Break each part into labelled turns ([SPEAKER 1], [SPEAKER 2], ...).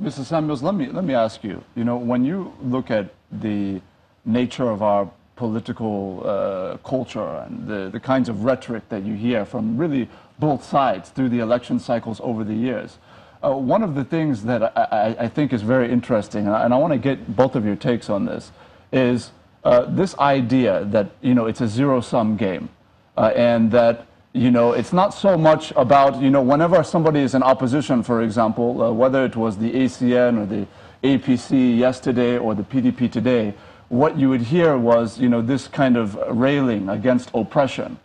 [SPEAKER 1] Mr. Samuels, let me ask you. You know, when you look at the nature of our political culture and the kinds of rhetoric that you hear from really both sides through the election cycles over the years, one of the things that I think is very interesting, and I want to get both of your takes on this, is this idea that, you know, it's a zero-sum game, and that, you know, it's not so much about, you know, whenever somebody is in opposition, for example, whether it was the ACN or the APC yesterday or the PDP today, what you would hear was, you know, this kind of railing against oppression.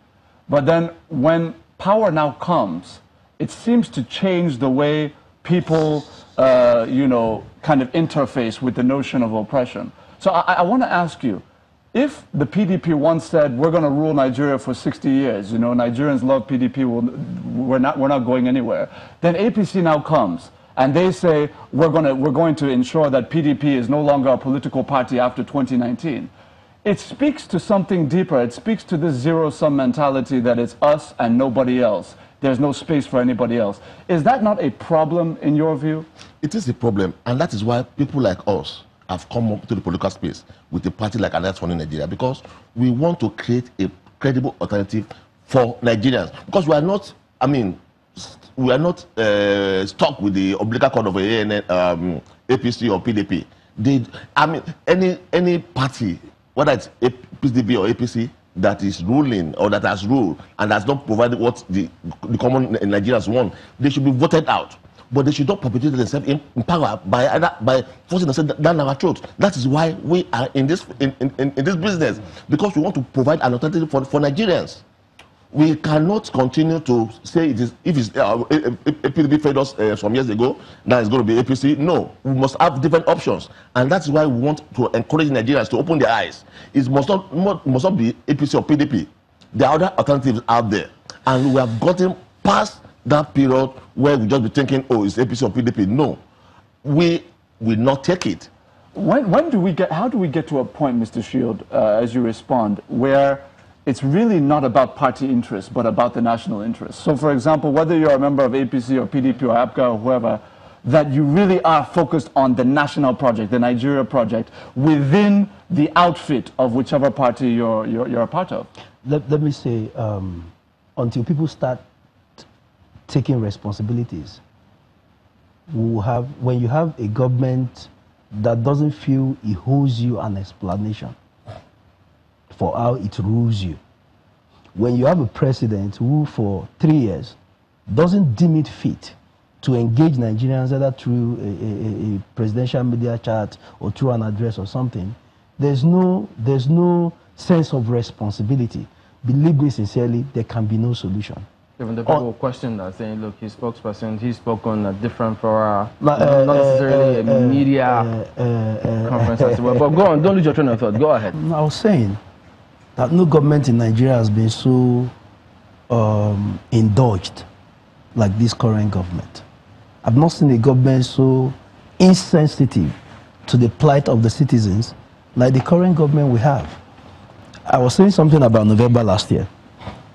[SPEAKER 1] But then when power now comes, it seems to change the way people, you know, kind of interface with the notion of oppression. So I want to ask you, if the PDP once said, we're going to rule Nigeria for 60 years, you know, Nigerians love PDP, we're not going anywhere, then APC now comes and they say, we're going to ensure that PDP is no longer a political party after 2019. It speaks to something deeper. It speaks to this zero-sum mentality that it's us and nobody else. There's no space for anybody else. Is that not a problem in your view?
[SPEAKER 2] It is a problem, and that is why people like us have come up to the political space with a party like Alliance for Nigeria, because we want to create a credible alternative for Nigerians. Because we are not, I mean, we are not stuck with the obligatory code of APC or PDP. I mean, any party, whether it's PDP or APC, that is ruling or that has ruled and has not provided what the common Nigerians want, they should be voted out. But they should not perpetuate themselves in power by forcing themselves down our throats. That is why we are in this business, because we want to provide an alternative for Nigerians. We cannot continue to say it is, if it's PDP failed us some years ago, now it's going to be APC. No, we must have different options, and that's why we want to encourage Nigerians to open their eyes. It must not be APC or PDP. There are other alternatives out there, and we have gotten past that period where we just be thinking, oh, it's APC or PDP. No, we will not take it.
[SPEAKER 1] How do we get to a point, Mr. Shield, as you respond, where it's really not about party interest, but about the national interest? So, for example, whether you're a member of APC or PDP or APGA or whoever, that you really are focused on the national project, the Nigeria project, within the outfit of whichever party you're a part of.
[SPEAKER 3] Let me say, until people start taking responsibilities, when you have a government that doesn't feel it owes you an explanation for how it rules you, when you have a president who for 3 years doesn't deem it fit to engage Nigerians either through a presidential media chat or through an address or something, there's no sense of responsibility. Believe me sincerely, there can be no solution.
[SPEAKER 4] Even the people question that, saying, look, his spokesperson, he spoke on a different fora, not necessarily a media conference as well. But go on, don't lose your train of thought. Go ahead.
[SPEAKER 3] I was saying that no government in Nigeria has been so indulged like this current government. I've not seen a government so insensitive to the plight of the citizens like the current government we have. I was saying something about November last year.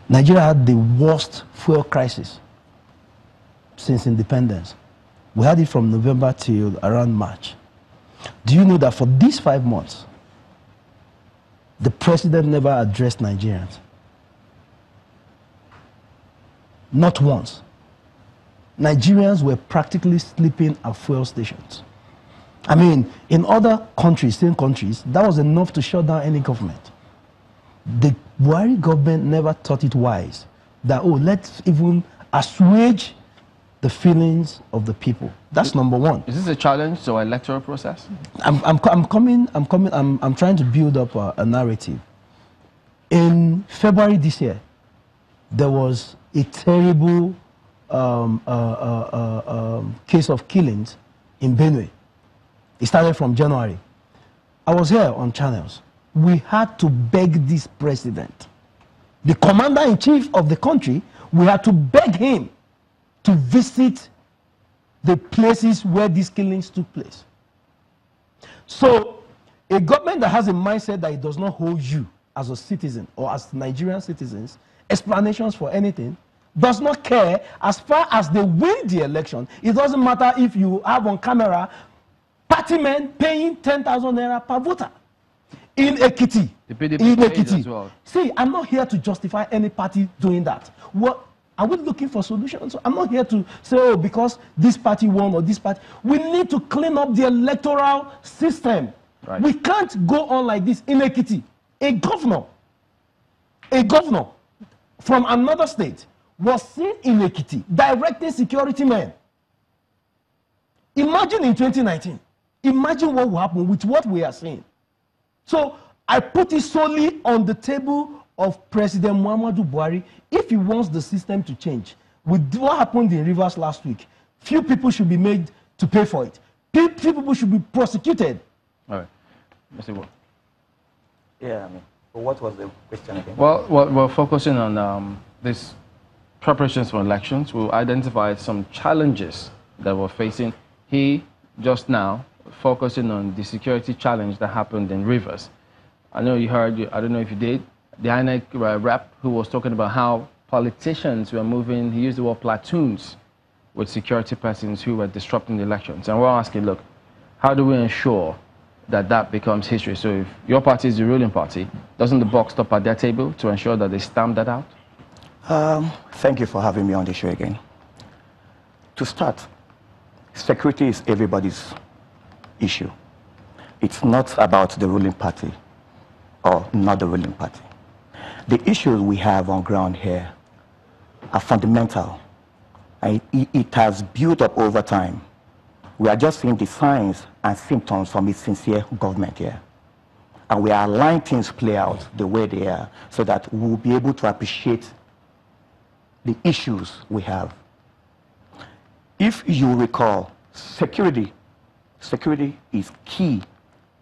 [SPEAKER 3] Nigeria had the worst fuel crisis since independence. We had it from November till around March. Do you know that for these 5 months, the president never addressed Nigerians? Not once. Nigerians were practically sleeping at fuel stations. I mean, in other countries, same countries, that was enough to shut down any government. The Buhari government never thought it wise that, oh, let's even assuage the feelings of the people. That's number one.
[SPEAKER 4] Is this a challenge to our electoral process?
[SPEAKER 3] I'm trying to build up a narrative. In February this year, there was a terrible case of killings in Benue. It started from January. I was here on channels. We had to beg this president, the commander-in-chief of the country, we had to beg him to visit the places where these killings took place. So, a government that has a mindset that it does not hold you as a citizen or as Nigerian citizens explanations for anything, does not care as far as they win the election. It doesn't matter if you have on camera party men paying 10,000 naira per voter. In Ekiti,
[SPEAKER 4] as well.
[SPEAKER 3] See, I'm not here to justify any party doing that. What are we looking for solutions? I'm not here to say, oh, because this party won or this party. We need to clean up the electoral system.
[SPEAKER 4] Right.
[SPEAKER 3] We can't go on like this. In Ekiti, a governor from another state was seen in Ekiti directing security men. Imagine in 2019. Imagine what will happen with what we are seeing. So I put it solely on the table of President Muhammadu Buhari. If he wants the system to change, with what happened in Rivers last week, few people should be made to pay for it. Few people should be prosecuted.
[SPEAKER 4] All right. Mr. What?
[SPEAKER 5] Yeah, I mean, what was the question again?
[SPEAKER 4] Well, we're focusing on this preparations for elections. We'll identify some challenges that we're facing. He, just now, focusing on the security challenge that happened in Rivers. I know you heard, I don't know if you did, the INEC rep who was talking about how politicians were moving, he used the word platoons, with security persons who were disrupting the elections. And we're asking, look, how do we ensure that that becomes history? So if your party is the ruling party, doesn't the buck stop at their table to ensure that they stamp that out?
[SPEAKER 5] Thank you for having me on the show again. To start, security is everybody's issue. It's not about the ruling party or not the ruling party. The issues we have on ground here are fundamental. It has built up over time. We are just seeing the signs and symptoms from its sincere government here. And we are allowing things play out the way they are so that we will be able to appreciate the issues we have. If you recall, security is key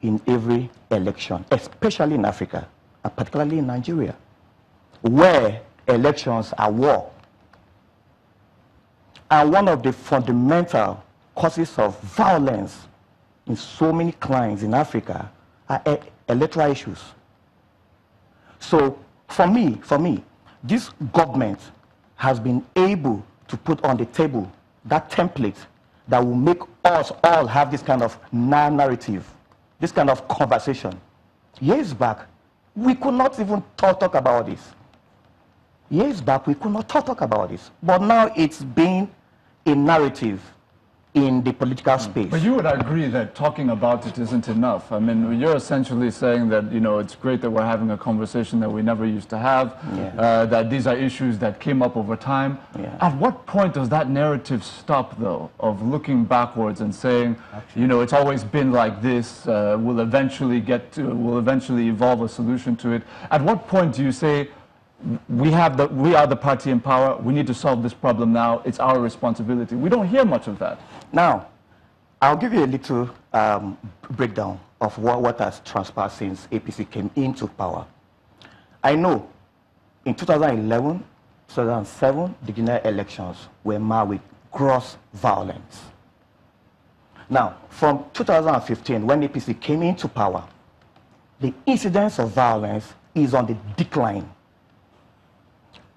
[SPEAKER 5] in every election, especially in Africa, and particularly in Nigeria, where elections are war. And one of the fundamental causes of violence in so many climes in Africa are electoral issues. So for me, this government has been able to put on the table that template that will make us all have this kind of narrative, this kind of conversation. Years back, we could not even talk about this. Years back, we could not talk about this. But now it's been a narrative in the political space.
[SPEAKER 1] But you would agree that talking about it isn't enough. I mean, you're essentially saying that, you know, it's great that we're having a conversation that we never used to have, that these are issues that came up over time.
[SPEAKER 5] Yeah.
[SPEAKER 1] At what point does that narrative stop, though, of looking backwards and saying, you know, it's always been like this, we'll eventually evolve a solution to it? At what point do you say, we are the party in power, we need to solve this problem now, it's our responsibility? We don't hear much of that.
[SPEAKER 5] Now, I'll give you a little breakdown of what has transpired since APC came into power. I know in 2011, 2007, the general elections were marred with gross violence. Now, from 2015, when APC came into power, the incidence of violence is on the decline.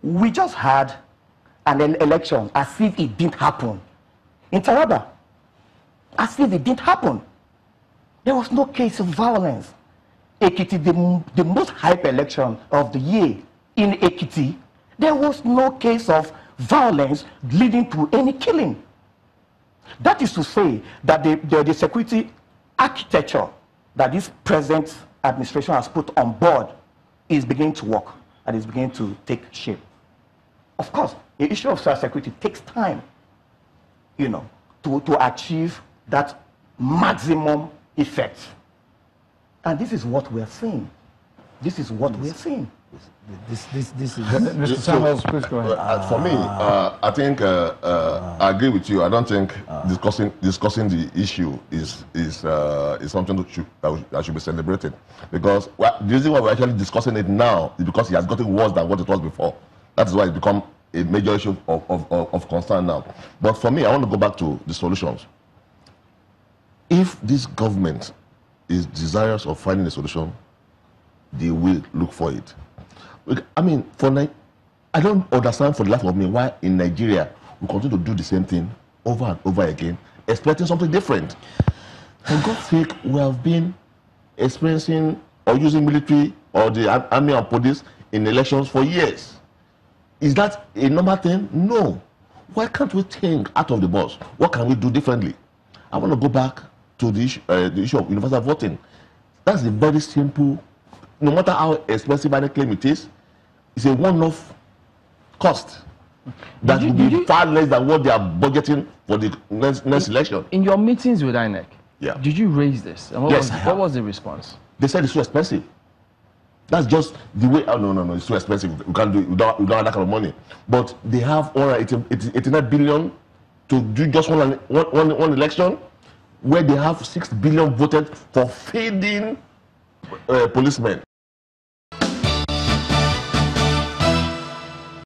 [SPEAKER 5] We just had an election as if it didn't happen in Taraba, as if it didn't happen. There was no case of violence. Ekiti, the most hype election of the year in Ekiti, there was no case of violence leading to any killing. That is to say that the security architecture that this present administration has put on board is beginning to work and is beginning to take shape. Of course, the issue of security takes time, you know, to achieve that maximum effect. And this is what we are seeing. This is what we are seeing.
[SPEAKER 3] This is
[SPEAKER 1] Mr. Samuels, please go ahead.
[SPEAKER 2] For me, I think I agree with you. I don't think discussing the issue is something that should be celebrated, because the reason why we're actually discussing it now is because it has gotten worse than what it was before. That is why it's become a major issue of concern now. But for me, I want to go back to the solutions. If this government is desirous of finding a solution, they will look for it. I mean, I don't understand for the life of me why in Nigeria we continue to do the same thing over and over again, expecting something different. For God's sake, we have been experiencing or using military or the army and police in elections for years. Is that a normal thing? No. Why can't we think out of the box? What can we do differently? I want to go back to the issue of universal voting. That's a very simple, no matter how expensive any claim it is, it's a one-off cost that will be far less than what they are budgeting for the next election.
[SPEAKER 4] In your meetings with INEC,
[SPEAKER 2] yeah,
[SPEAKER 4] did you raise this? And what was the response?
[SPEAKER 2] They said it's too expensive. That's just the way. Oh no, it's too expensive. We can't do it. We don't have that kind of money. But they have 89 billion to do just one election, where they have 6 billion voted for feeding policemen.